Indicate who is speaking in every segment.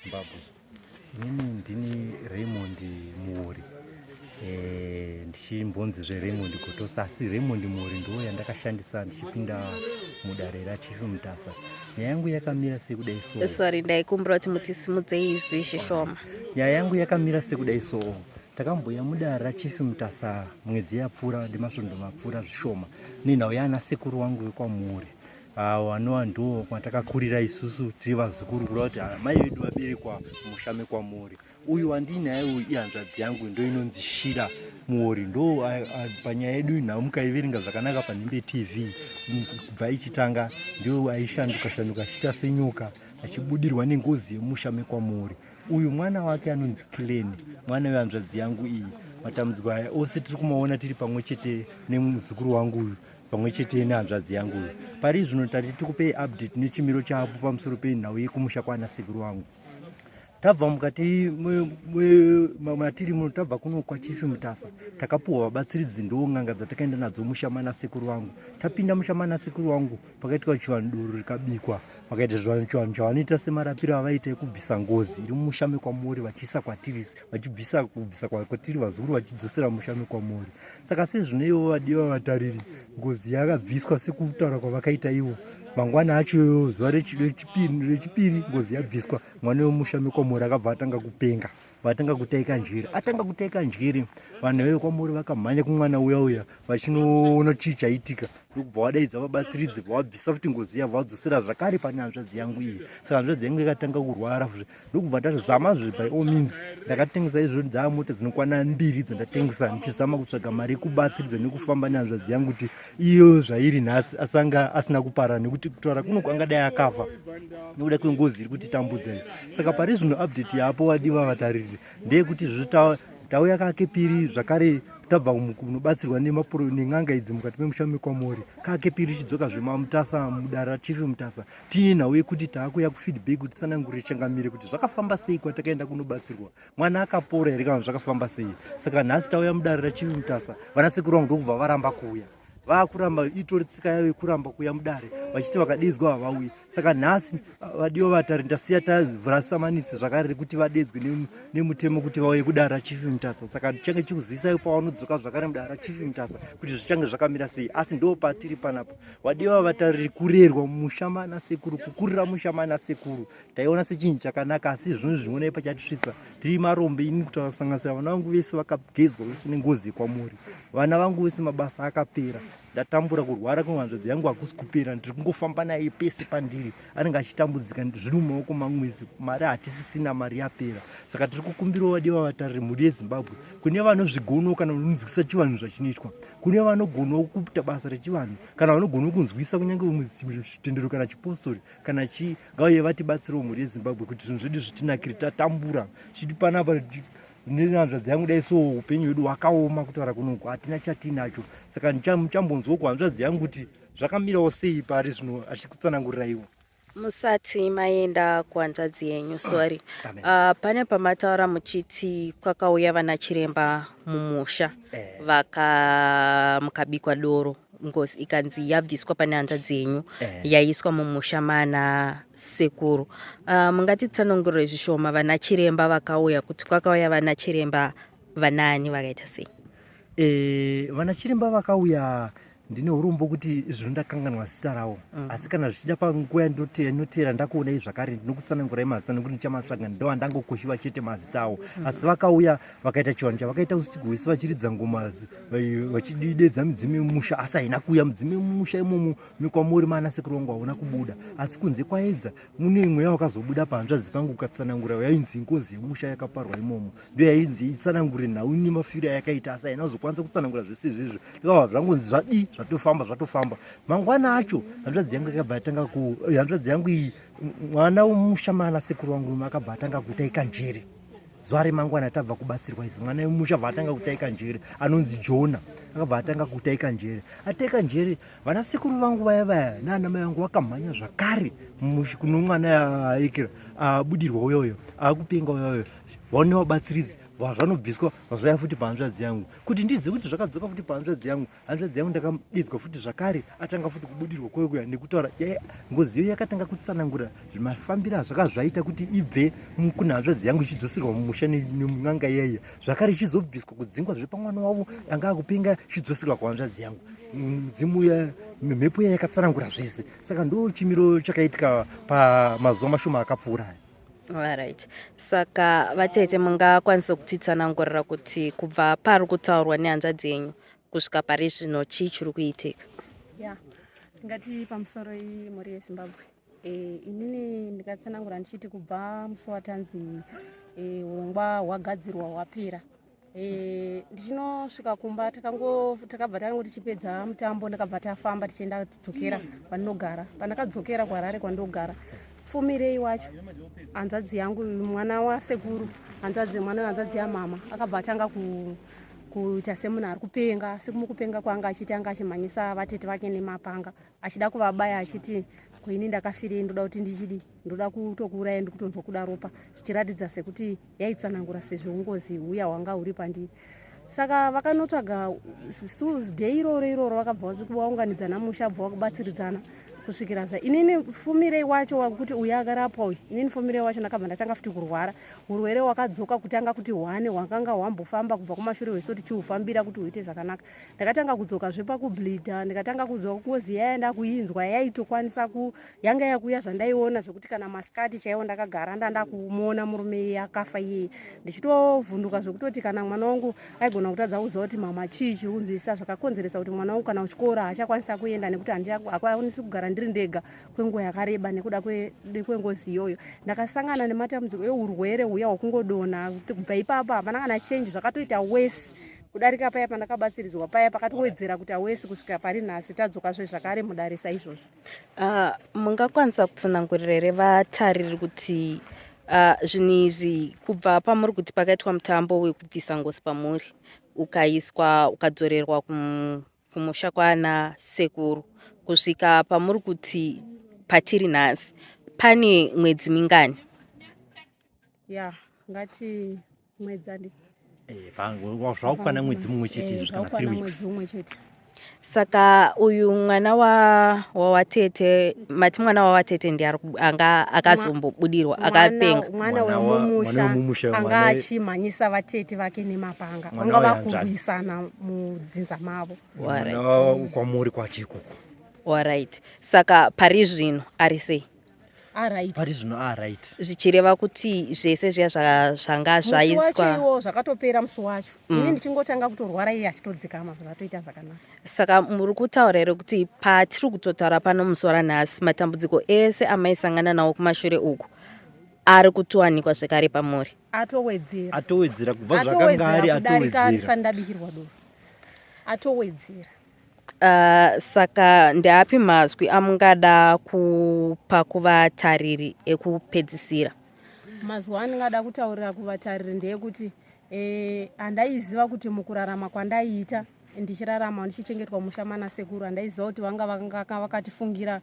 Speaker 1: Zimbabwe. Mimi ndini Raymond Muri. Ndichimbonzi Raymond Gotosa, asi Raymond Muri ndo yandakashandisa ndichipinda mudare raChief Mutasa. Nyaya yangu yakamira sekudai so.
Speaker 2: Sorry, ndaikumbura kuti mutisimudze izvi zvishoma.
Speaker 1: Nyaya yangu yakamira sekudai so. Takamboya mudare raChief Mutasa mwedzi yapfuura nemasvondo mapfuura zvishoma. Ninhauya ana sekuru wangu wekwamuri. Wanova ndo kwatakakurira isusu tiri vazukuru kuda kuti mai vedu vaberekwa mushame kwamuri. Uyu wandinaye uyu ihanzvadzi yangu ndo inonzi Shira Muri. Ndo panyaya yedu nhau mukaiverenga zvakanaka paNhimbe TV kubva ichitanga ndio aishanduka achiita senyoka achibudirwa nengozi yemushame kwamuri. Uyu mwana wake anonzi Clan, mwana wehanzvadzi yangu iyi. Matambudziko aya ose tiri kumaona tiri pamwe chete nemuzukuru wangu uyu, pamwe chete nehanzvadzi yangu uyu. Pari zvino tati tikupei update nechimiro chapo pamusoro penhau yekumusha kwana sekuru wangu. Tabva mukati matiri muno, tabva kuno kwaChief Mutasa takapuwa vabatsiridzi ndo n'anga dzatakaenda nadzo mushamana sekuru wangu. Tapinda mushamana sekuru wangu pakaitwa chivanhu doro rikabikwa, pakaita chivanhu chavanoita semarapiro avaita ekubvisa ngozi iri mushame kwamuri vachiisa kwatiri, vachibvisa kwatiri vazukuru vachidzosera mushame kwamuri. Saka sezvinoivo vadiwa vatariri, ngozi yakabviswa sekutaura kwavakaita ivo. Mangwana acho zuva rechipiri ngozi yabviswa, mwana wemushame kwamuri akabva atanga kupenga, vatanga kutaika njere. Atanga kutaika njere, vanhu vekwamuri vakamhanya kumwana uya vachinoona chii chaitika, ndokubva vadaidza vabatsiridzi vabvisa futi ngozi yabva vadzosera zvakare pane hanzvadzi yangu iyi. Saka hanzvadzi yangu ikatanga kurwara futi, ndokubva tazama by all means ndakatengesa izvo dzaamota dzinokwana 2 dzandatengesa ndichizama kutsvaga mari yekubatsiridza nekufamba nehanzvadzi yangu kuti iyo zvairi nhasi asanga asina kupara, nekuti kutaura kuno kwangadai akafa nekuda kwengozi iri kutitambudza iyi. Saka pari zvino update yapo vadiwa vatariri ndeyekuti tauya kakepiri zvakare tabva kunobatsirwa nen'anga idzi mukati memushame kwamuri. Kakepiri chidzoka zvemamutasa mudare raChief Mutasa tine nhau yekuti taakuya kufeedback kuti tsanangurire changamire kuti zvakafamba sei kwatakaenda kunobatsirwa, mwana akapora here kana zvakafamba sei. Saka nhasi tauya mudare raChief Mutasa, vanasekuru vangu ndokubva varamba kuuya, vakuramba itori tsika yavo yekuramba kuuya mudare vachiti vakadedzwa havauyi. Saka nhasi vadiwa vatari ndasiya tavhura samanisi zvakare rekuti vadedzwe nemutemo kuti vauye kudare raChief Mutasa. Saka ndichange chikuzivisa pavanodzoka zvakare mudare raChief Mutasa kuti zvichange zvakamira sei. Asi ndo patiri panapa, vadiwa vatariri kurerwa mushama sekuru, kukurira mushama nasekuru taiona sechinhu chakanaka. Asi zvinhu zvinoonai pachatisvitsa tiri marombe ini kutasanganisira vana vangu vese vakagezwa vese nengozi kwamuri. Vana vangu vese mabasa akapera, ndatambura kurwara kwehanzvadzi yangu hakusi kupera, ndiri kungofamba naye pese pandiri anenge achitambudzika, zviri mumaoko mangu isi, mari hatisisina, mari yapera. Saka tiri kukumbirawo vadiwa vatariri mhuri yeZimbabwe, kune vanozvigonawo kana kunzwisa chivanhu zvachinoitwa, kune vanogonawo kuita basa rechivanhu, kana vanogonawo kunzwisa kunyange chitendero kana chipostori kana chii, ngauye vatibatsirewo mhuri yeZimbabwe kuti zvinhu zvedu zvitinakire. Tatambura chiti panapa nehanzvadzi yangu dai so upenyu hwedu hwakaoma kutaura kunoku, hatina chatinacho. Saka muchambonzwawo kuhanzvadzi yangu kuti zvakamirawo sei pari zvino achikutsanangurira iwo.
Speaker 2: Musati maenda kuhanzvadzi yenyu, sorry, pane pamataura muchiti kwakauya vana chiremba mumusha mukabikwa doro, ngozi ikanzi yabviswa pane hanzvadzi yenyu yaiswa mumusha mana sekuru. Mungatitsanangurire zvishoma, vana chiremba vakauya, kuti kwakauya vana chiremba vanani vakaita sei?
Speaker 1: Vana chiremba vakauya, ndine urombo kuti zvino ndakanganwa zita ravo, asi kana zvichida panguva inotera ndakuona zvakare ndinokutsanangurai mazita nekuti ndichamatsvaga, ndo andangokoshiwa chete mazita avo. Asi vakauya vakaita chivanhu chavakaita usiku hwese vachiridza ngoma vachidedza midzimu yemusha, asi haina kuuya midzimu yemusha imomo mekwamuri mana sekuru vangu hauna kubuda. Asi kunze kwaedza mune mweya wakazobuda pahanzvadzi pangu ukatsanangura, yainzi ngozi yemusha yakaparwa imomo, ndo yainzi itsanangure nhau nemafiro ayakaita, asi haina kuzokwanisa kutsanangura zvese izvezvo. Ndikabva zvangonzi zvadii, zvatofamba. Mangwana acho hanzvadzi yangu yakabva yatanga hanzvadzi yangu iyi, mwana wemusha mana sekuru wangu akabva atanga kutaika njere. Zuva remangwana tabva kubatsirwa izi, mwana wemusha abva atanga kutaika njere, anonzi Jona, akabva atanga kutaika njere. Ataika njere, vana sekuru vangu vaya nana mai vangu vakamhanya zvakare kuno mwana aikira abudirwa uyoyo, akupenga uyoyo, vaone vabatsiridzi vazvanobviswa vazvaya futi pahanzvadzi yangu kuti ndizive kuti zvakadzoka futi pahanzvadzi yangu ndakadidzwa futi zvakare atanga futi kubudirwa kwekuya nekutaura ngozi iyo yakatanga kutsanangura mafambiro azvakazvaita kuti ibve kune hanzvadzi yangu ichidzoserwa mumusha nemun'anga iyaiya zvakare ichizobviswa kudzingwa zviri pamwana wavo anga akupenga ichidzoserwa kuhanzvadzi yangu mudzimu mhepo iya yakatsanangura zvese saka ndo chimiro chakaitika pamazuva mashoma akapfuura.
Speaker 2: Alright. Saka vatete mungakwanisa kutitsanangurira kuti kubva pari kutaurwa nehanzvadzi yenyu kusvika pari zvino chii chiri kuitika?
Speaker 3: Ndingati pamusoro imhuri yeZimbabwe. Inini ndikatsanangura ndichiti kubva musi watanzi urongwa hwagadzirwa hwapera. Ndichinosvika kumba takabva tangu tichipedza mutambo ndakabva tafamba tichienda tidzokera kwandinogara. Pandakadzokera kuHarare kwandinogara, fumirei wacho hanzvadzi yangu mwana wasekuru mwana wehanzvadzi yamama akabva atanga kuita semunhu ari kupenga. Mumukupenga kwanga achiti anga achimhanyisa vatete vake nemapanga achida kuvabaya achiti koini ndakafirei, ndoda kuti ndichidi, ndoda kutokuurayai ndikutonzwa kuda ropa, zvichiratidza sekuti yaitsanangura sezvo ungozi huya hwanga huri pandiri. Saka vakanotsvaga dhei iroro vakabva vaunganidza namusha bva vakubatsiridzana kusvikira inini fumirei wacho wakuti uyu akarapwa uyu, inini fumirei wacho ndakabva ndatanga futi kurwara. Urwere hwakadzoka kutanga kuti hwakanga hwambofamba kubva kumashure hwese kuti chiufambira kuti huite zvakanaka. Ndakatanga kudzoka zvepakubhidha, ndikatanga kudzoka kungozi yaenda kuinzwa yaitokwanisa yanga yakuya zvandaiona zvokuti kana masikati chaiwo ndakagara ndanda kumuona murume akafa iye ndichitovhunduka zvokutoti kana mwana wangu aigona kutadza kuziva kuti mama chii chiri kunzwisa zvakakonzeresa kuti mwana wangu kana kuchikora haachakwanisa kuenda nekuti hakwanisi kugara ndiri ndega kwenguva yakareba nekuda kwengozi iyoyo. Ndakasangana nematambudziko eurwere huya hwakungodonha kubva ipapo hapana kana chenji, zvakatoita wesi kudarika paya pandakabatsiridzwa paya pakatowedzera kuti hawesi kusvika pari nhasi tadzokazve zvakare mudare saizvozvo.
Speaker 2: Mungakwanisa kutsanangurira here vatariri kuti zvinhu izvi kubva pamuri kuti pakaitwa mutambo wekubvisa ngozi pamuri ukaiswa ukadzorerwa kumusha kwana sekuru kusvika pamuri kuti patiri nhasi pane mwedzi mingani?
Speaker 3: Ngati mwedzi adi
Speaker 1: zvakukwana mwedzi mumwe chete kana 3 weeks.
Speaker 2: Saka uyu mwana wawatete mati mwana wawatete ndi anga akazombobudirwa akapenga
Speaker 3: mwana wemumusha anga achimhanyisa vatete vake nemapanga vanga vakurwisana mudzinza mavo
Speaker 1: kwamuri kwachikoko.
Speaker 2: Alright. Saka pari zvino ari sei?
Speaker 1: Pari zvino aright.
Speaker 2: Zvichireva kuti zvese zviya zvanga zvaiswa
Speaker 3: zvakatopera musi wacho. Ini ndichingotanga kutorwara iye achitodzikama zvatoita zvakanaka.
Speaker 2: Saka muri kutaura here kuti patiri kutotaura pano musi wanhasi matambudziko ese amaisangana nawo kumashure uku ari kutowanikwa zvekare pamuri?
Speaker 1: Atowedzera kubva zvakanga ari
Speaker 3: atowedzera ndabikirwa doro atowedzera.
Speaker 2: Saka ndeapi mazwi amungada kupa kuvatariri ekupedzisira?
Speaker 3: Mazwi andingada kutaurira kuvatariri ndeyekuti handaiziva kuti mukurarama kwandaiita ndichirarama ndichichengetwa musha mana sekuru handaiziva kuti vanga vakatifungira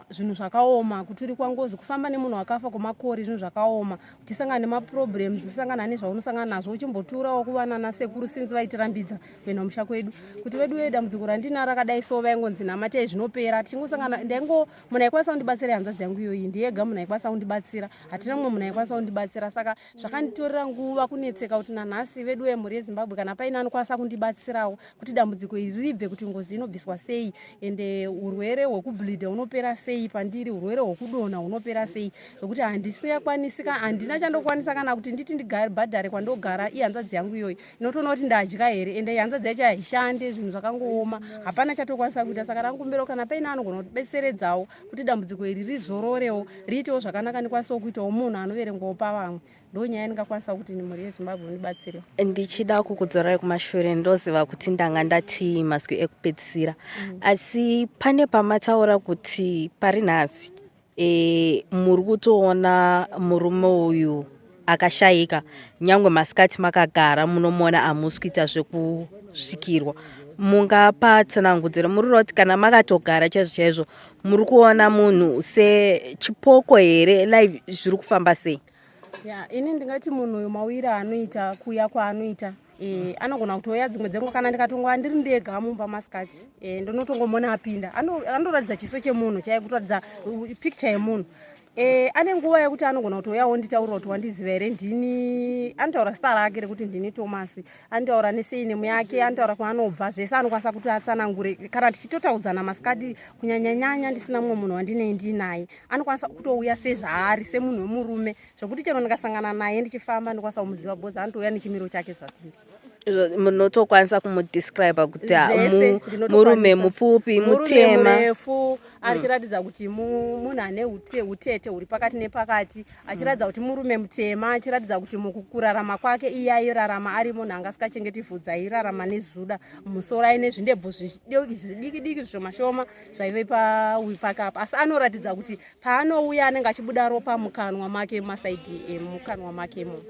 Speaker 3: zvinhu zvakaoma kuturi kwangozi kufamba nemunhu akafa kwemakore zvinhu zvakaoma uchisangana nemaproblems usangana nezvaunosangana nazvo uchimboturawo kuvana nasekuru sinzi vaitirambidza kuenda musha kwedu kuti vedu dambudziko randinaro rakadai so vaingonzi namatei zvinopera tichingosangana munhu aikwanisa kundibatsira hanzvadzi yangu iyoyi ndiyega munhu aikwanisa kundibatsira hatina mumwe munhu aikwanisa kundibatsira saka zvakanditorera nguva kunetseka kuti nanhasi vedu vemhuri yeZimbabwe kana paina anokwanisa kundibatsirawo kuti dambudziko iri ribve kuti ngozi inobviswa sei ende urwere hwekubhidha unopera sei pandiri, urwere hwekudonha unopera sei nokuti handina chandokwanisa kana kuti nditi ndigabhadhare kwandogara ihanzvadzi yangu iyoyi inotoona kuti ndadya here ende hanzvadzi yacho haishande zvinhu zvakangooma hapana chatokwanisa kuita saka rangumbiro kana paina anogona kutibetseredzawo kuti dambudziko iri rizororewo riitewo zvakanaka ndikwanisawo kuitawo munhu anoverengwawo pavamwe. Ndonyaya ndingakwanisa kuti mhuri yeZimbabwe ndibatsirewo.
Speaker 2: Ndichida kukudzorai kumashure ndoziva kuti ndanga ndati mazwi ekupedzisira asi pane pamataura kuti pari nhasi muri kutoona murume uyu akashayika nyangwe masikati makagara munomuona hamusi kuita zvekusvikirwa. Mungapatsanangudzira muri kuti kana makatogara chaizvo chaizvo muri kuona munhu sechipoko here live zviri kufamba sei?
Speaker 3: ini ndingati munhu uyu mawiri anoita kuuya kwaanoita anogona kutouya dzimwe dzenguva kana ndikatongoa ndiri ndega mumba masikati ndinotongomona apinda anoratidza chiso chemunhu chai kutoratidza picture yemunhu ane nguva yekuti anogona kutouyawo nditaura kuti wandiziva here ndini, anotaura zita rake rekuti ndini Thomas, anotaura neseinemu yake, anotaura kwaanobva, zvese anokwanisa kuti atsanangure. Kana tichitotaudzana masikati kunyanyanyanya ndisina mumwe munhu wandinei ndinaye, anokwanisa kutouya sezvaari semunhu wemurume zvokuti chero ndikasangana naye ndichifamba ndikwanisa kumuziva bhozi anotouya nechimiro chake zvachiri.
Speaker 2: Munotokwanisa kumudescribe kuti murume mupfupi, mutema,
Speaker 3: murefu, achiratidza kuti munhu ane utete huri pakati nepakati, achiratidza kuti murume mutema, achiratidza kuti mukurarama kwake iye airarama ari munhu anga asikachengeti vhudzi, airarama nezuda, musoro aine zvindebvu zvidiki diki zvishoma shoma zvaive pauyu pake apa, asi anoratidza kuti paanouya anenge achibuda ropa mukanwa make, masaidhi emukanwa makemo.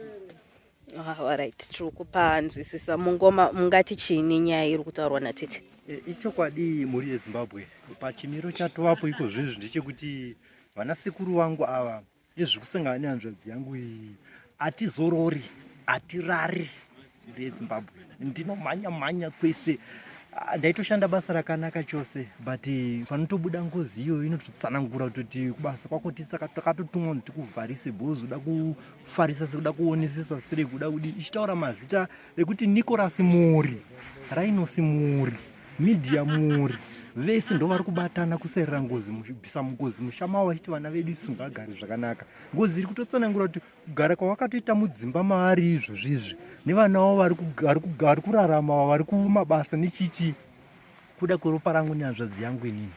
Speaker 2: Alright, tiri kupanzwisisa. Mungoma mungati chini nyaya iri kutaurwa naTete?
Speaker 1: Ichokwadi mhuri yeZimbabwe pachimiro chatovapo iko zvezvi ndechekuti vanasekuru vangu ava ezvekusangana nehanzvadzi yangu iyi atizorori, atirari. Mhuri yeZimbabwe ndinomhanya kwese, ndaitoshanda basa rakanaka chose, but panotobuda ngozi iyo inototsanangura kutoti kubasa kwako takatotumwa kuti tikuvharise bhozi, kuda kufarisa sekuda kuonesesa sere kuda kudi ichitaura mazita ekuti Nicholas Muri, Rhinos Muri, Media Muri, vese ndo vari kubatana kusairira ngozi, kubvisa ngozi mushama wachiti vana vedu isingagari zvakanaka. Ngozi iri kutotsanangura kuti kugara kwavakatoita mudzimba maari izvozvizvi nevanawo vari kurarama vari kumabasa nechichi kuda kweropa rangu nehanzvadzi yangu inini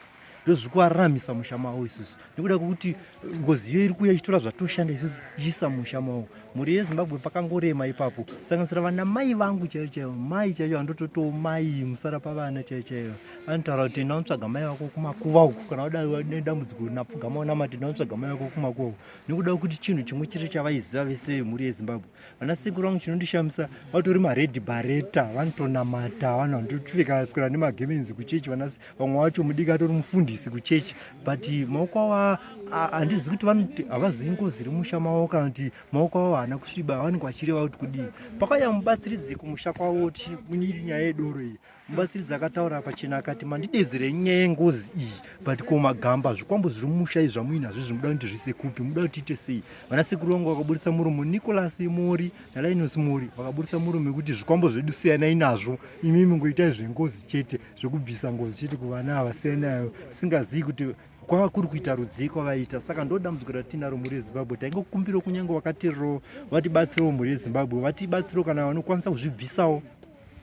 Speaker 1: ndozvirikuvararamisa mushama wavo isusu, nekuda kwekuti ngozi iyo iri kuuya ichitora zvatoshanda isusu ichiisa mushama wavo. Mhuri yeZimbabwe pakangorema ipapo, sanganisira vana mai vangu chaivo chaivo, mai chaivo andototowo mai musara pavana chaivo chaivo, anotaura kuti ndautsvaga mai vako kumakuva uku, kana wadai nedambudziko napfugama unamati ndautsvaga mai vako kumakuva uku, nekuda kwekuti chinhu chimwe chete chavaiziva vese mhuri yeZimbabwe. Vanasekuru vangu chinondishamisa vatori maredhi bareta, vanotonamata, vanhu vandopfeka sikira nemagemenzi kuchechi, vamwe vacho mudiki atori mufundisi kuchechi, but maoko avo handizivi kuti vanoti havazivi ngozi iri mushama wavo kana kuti maoko avo haana kusviba, vanenge vachireva kuti kudii. Pakauya mubatsiridzi kumusha kwavo iri nyaya yedoro iyi, mubatsiridzi akataura pachena akati mandidedzere nyaya yengozi iyi, but komagamba zvikwambo zviri mumusha izvi zvamuinazvo zvimuda kuti zvise kupi, muda kuti tiite sei. Vanasekuru vangu vakaburitsa murume Nicholas Muri naLinus Muri, vakaburitsa murume kuti zvikwambo zvedu siyanai nazvo, imimi ngoitai zvengozi chete, zvekubvisa ngozi chete kuvana ava siyanayo, singazivi kuti kwava kuri kuita rudziko vaita. Saka ndodambudziko ratinaro mhuri yeZimbabwe, taingokumbiro kunyange vakateerero vatibatsirewo mhuri yeZimbabwe, vatibatsirewo kana vanokwanisa kuzvibvisawo,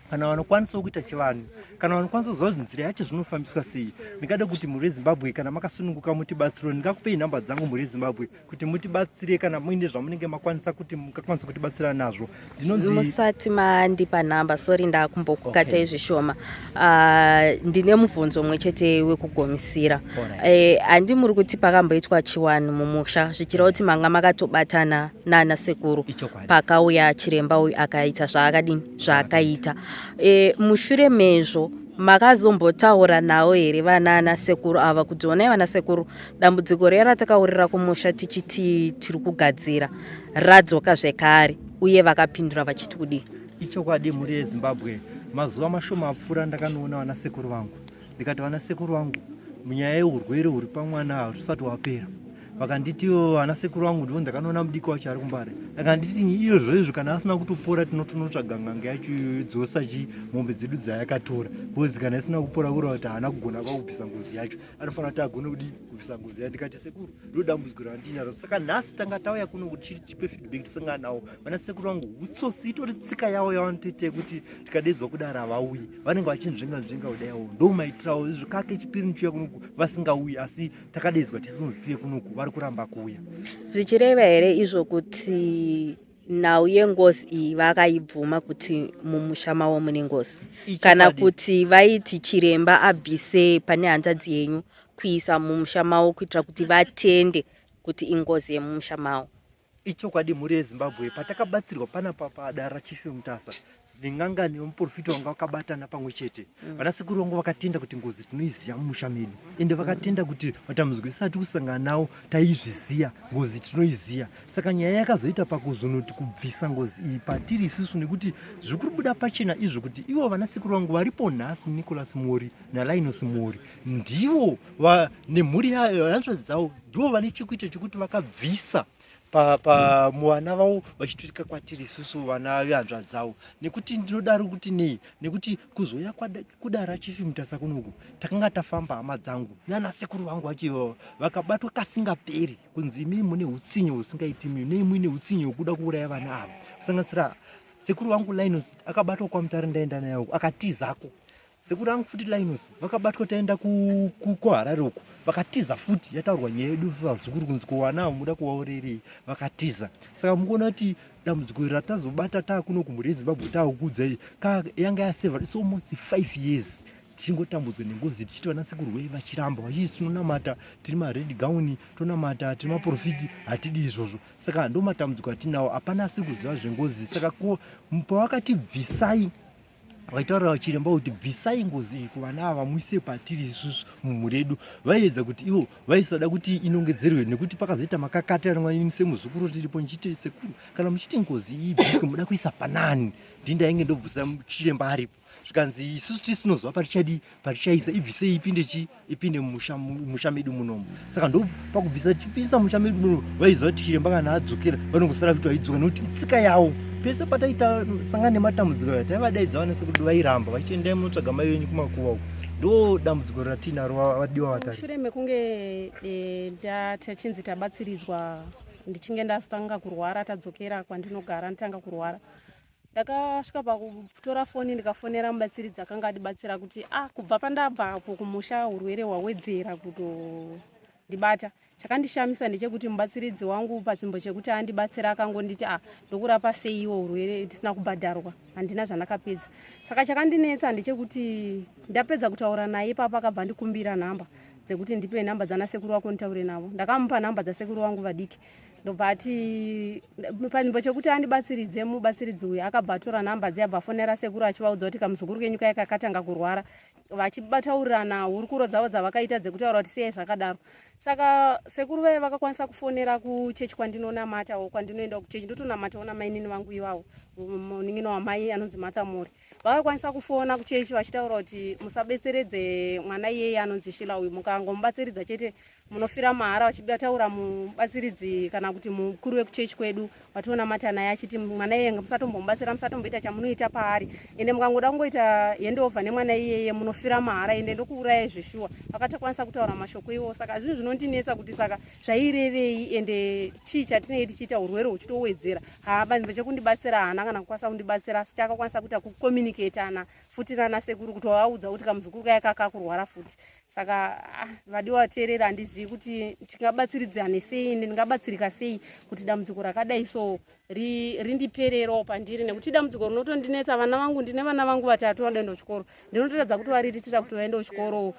Speaker 1: kana vanokwanisawo kuita chivanhu, kana vanokwanisa kuziva kuti nzira yacho zvinofambiswa sei. Ndingada kuti mhuri yeZimbabwe kana makasununguka mutibatsirewo, ndingakupei nhamba dzangu mhuri yeZimbabwe kuti mutibatsire kana muine zvamunenge makwanisa kuti mukakwanisa kutibatsira nazvo.
Speaker 2: Musati mandipa nhamba, sorry ndakumbokukatai zvishoma. Ndine mubvunzo mumwe chete wekugomisira. Handi muri kuti pakamboitwa chiwanhu mumusha zvichireva kuti manga makatobatana nana sekuru pakauya chiremba uyu akaita zvaakadini zvaakaita. Mushure mezvo makazombotaura nawo here vanana sekuru ava kuti onai vana sekuru, dambudziko riya ratakaurira kumusha tichiti tiri kugadzira radzoka zvekare, uye vakapindura vachiti kudii?
Speaker 1: Ichokwadi mhuri yeZimbabwe, mazuva mashoma apfuura ndakanoona vanasekuru vangu, ndikati vanasekuru vangu, munyaya yeurwere huri pamwana hausati wapera. Vakanditiwo vanasekuru vangu ndivo ndakanoona mudiki wacho ari kumbare, akanditi iyo zvoizvo kana asina kutopora tinotsvaga n'anga yacho yodzosa mombe dzedu dzayakatora, bhozi kana isina kupora kura kuti haana kugona pakubvisa ngozi yacho, anofanira kuti agone kudi kubvisa ngozi yacho. Ndikati sekuru, ndo dambudziko randinaro, saka nhasi tanga tauya kuno kuti tipe feedback tisangana navo. Vanasekuru vangu hutsotsi itori tsika yavo yavanotoita kuti tikadedzwa kudaro havauyi, vanenge vachinzvenga kudaiwo, ndo maitirawo izvo kake chipiri nichiuya kunoku vasingauyi, asi takadedzwa tisinzi tiuye kunoku vari kuramba kuuya.
Speaker 2: Zvichireva here izvo kuti nhau yengozi iyi vakaibvuma kuti mumusha mavo mune ngozi, kana kuti vaiti chiremba abvise pane hanzvadzi yenyu kuisa mumusha mavo kuitira kuti vatende kuti ingozi yemumusha mavo?
Speaker 1: Ichokwadi mhuri yeZimbabwe, patakabatsirwa panapa padare raChief Mutasa, ving'anga nemuprofita wanga wakabatana pamwe chete. Vanasekuru vangu vakatenda kuti ngozi tinoiziva mumusha medu, ende vakatenda kuti matambudziko isati kusangana nawo taizviziva ngozi tinoiziva. Saka nyaya yakazoita pakuzonoti kubvisa ngozi iyi patiri isusu, nekuti zviri kubuda pachena izvo kuti ivo vanasekuru vangu varipo nhasi, Nicholas Mori naLinus Mori, ndivo nemhuri yahanzvadzi dzavo ndivo vane chekuita chekuti vakabvisa muvana vavo vachituika kwatiri isusu vana vehanzvadzi dzavo. Nekuti ndinodaro kuti nei, nekuti kuzoya kudara Chief Mutasa kunoku takanga tafamba hama dzangu nanasekuru vangu vacho vakabatwa kasingaperi kunzi imimi mune utsinye husingaiti, nei muine utsinye hwekuda kuuraya vana ava. Kusanganisira sekuru vangu Linus akabatwa kwaMutare ndaenda naye uko akatizako. Sekuru vangu futi Linus vakabatwa taenda kuHarare uko vakatiza futi, yataurwa nyaya yedu vazukuru kunzi kuwana muda kuvaurerei vakatiza. Saka mukuona kuti dambudziko ratazobata taakuno kumhuri yeZimbabwe taakukudzai yanga yaseva it's almost 5 years tichingotambudzwa nengozi tichiti vanasekuru wei vachiramba vachiti tinonamata tiri mared gown, tonamata tiri maprofiti, hatidi izvozvo. Saka ndo matambudziko atinawo, hapana asi kuziva zvengozi. Saka pavakati bvisai, vaitaura vachiremba kuti bvisai ngozi iyi kuvana ava muise patiri isusu mumhuri yedu, vaiedza kuti ivo vaisada kuti inongedzerwe, nekuti pakazoita makakatanwa ini semuzukuru tiripo nchiti sekuru kana muchiti ngozi iyi bviswe muda kuisa panani, ndini ndainge ndobvisa chiremba aripo. Zvikanzi isusu tisinozwa parichaisa ibvisei ipinde mumusha medu munomu. Saka ndo pakubvisa chipisa musha medu munomu vaiziva kuti chiremba kana adzokera vanongosara kuti vaidzoka, nekuti itsika yavo. Pese pataita sangana nematambudziko aya taivadaidza vanasekuru vairamba vachiendai munotsvaga mai venyu kumakuva uko. Ndo dambudziko ratinaro vadiwa vatari.
Speaker 3: Mushure mekunge tachinzi tabatsiridzwa, ndichinge ndatanga kurwara, tadzokera kwandinogara nditanga kurwara, ndakasvika pakutora foni ndikafonera mubatsiridzi akanga adibatsira kuti kubva pandabva apo kumusha urwere hwawedzera kutondibata. Chakandishamisa ndechekuti mubatsiridzi wangu pachinzvimbo chekuti andibatsira akangonditi ndokurapa sei iwo urwere tisina kubhadharwa, handina zvandakapedza. Saka chakandinetsa ndechekuti ndapedza kutaura naye papa akabva ndikumbira nhamba dzekuti ndipe nhamba dzanasekuru wako nditaure navo. Ndakamupa nhamba dzasekuru vangu vadiki, ndobva ati panzvimbo chekuti andibatsiridze, mubatsiridzi uyu akabva atora nhamba dziyabva afonera sekuru achivaudza kuti kamuzukuru kenyu kaya kakatanga kurwara, vachibataurirana hurukuro dzavo dzavakaita dzekutaura kuti sei zvakadaro. Saka sekuru vaya vakakwanisa kufonera kuchechi kwandinonamatawo, kwandinoenda kuchechi ndotonamatawo namainini vangu ivavo, munin'ina wamai anonzi Martha Mori. Vakakwanisa kufona kuchechi vachitaura kuti musabetseredze mwana iyeye anonzi Shila uyu, mukangomubatsiridza chete munofira mahara. Vachibataura mubatsiridzi kana kuti mukuru wekuchechi kwedu watonamata naye achiti mwana iyeye musatombomubatsira, musatomboita chamunoita paari, ende mukangoda kungoita handover nemwana iyeye munofira mahara, ende ndokuuraya zvishuwa. Vakatokwanisa kutaura mashoko iwo. Saka zvinhu zvinondinetsa kuti saka zvairevei ende chii chatinenge tichiita urwere huchitowedzera. Panzvimbo chekundibatsira haana kana kukwanisa kundibatsira, asi takakwanisa kuita kukomuniketana futi nanasekuru kutovaudza kuti kamuzukuru kaya kakakurwara futi. Saka vadiwa vateerera, handizivi kuti tingabatsiridzane sei ende ndingabatsirika sei kuti dambudziko rakadai so rindipererawo pandiri, nekuti dambudziko rinotondinetsa. Vana vangu, ndine vana vangu vatatu vandoenda kuchikoro, ndinotoratidza kuti variritira kuti vaende kuchikoro,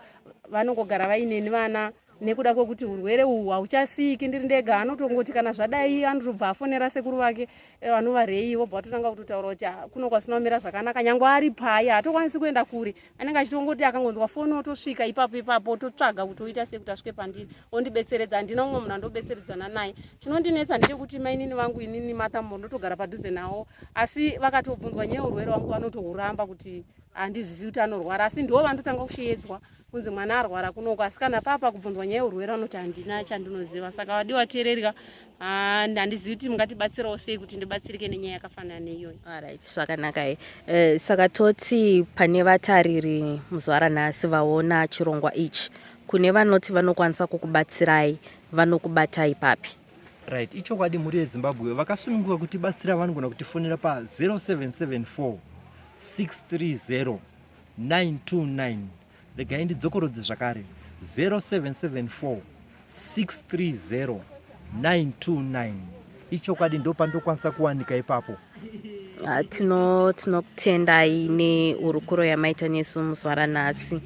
Speaker 3: vanongogara vaineni vana, nekuda kwekuti urwere uhu hauchasiki ndiri ndega. Anotongoti kana zvadai anotobva afonera sekuru vake vanova rei, vobva vatotanga kutotaura kuti kuno kwasina kumira zvakanaka, nyangwe ari paya hatokwanisi kuenda kure, anenge achitongoti akangonzwa foni otosvika ipapo totsvaga kuti oita sei kuti asvike pandiri ondibetseredza. Handina umwe munhu andobetseredzana naye. Chinondinetsa ndechekuti mainini vangu inini Martha Mori ndotogara padhuze nawo, asi vakatobvunzwa nyaya urwere wangu vanotohuramba kuti handizivi kuti anorwara, asi ndiwo vandotanga kushedzwa kunzi mwana arwara kunoko, asi kana papa kubvunzwa nyaya urwere vanoti handina chandinoziva. Saka vadiwa teererika, handizivi kuti mungatibatsirawo sei kuti ndibatsirike nenyaya yakafanana neiyoyo.
Speaker 2: Alright, zvakanaka. Saka toti pane vatariri muzuva ranhasi vaona chirongwa ichi, kune vanoti vanokwanisa kukubatsirai, vanokubatai papi?
Speaker 1: Right, ichokwadi mhuri yeZimbabwe vakasununguka kutibatsira vanogona kutifonera pa 0774 630 929. Regai ndidzokorodze zvakare 0774 630 929. Ichokwadi ndo pandokwanisa kuwanika ipapo.
Speaker 2: tinokutendai neurukuro yamaita nesu musi waranhasi.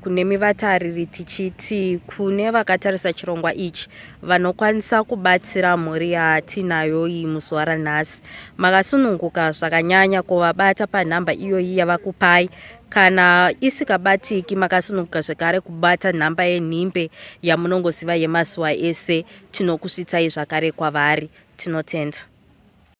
Speaker 2: Kune mivatariri tichiti kune vakatarisa chirongwa ichi vanokwanisa kubatsira mhuri yatinayo iyi musi waranhasi, makasununguka zvakanyanya kuvabata panhamba iyoyi yavakupai. Kana isikabatiki makasununguka zvekare kubata nhamba yenhimbe yamunongoziva yemazuva ese, tinokusvitsai zvakare kwavari. Tinotenda.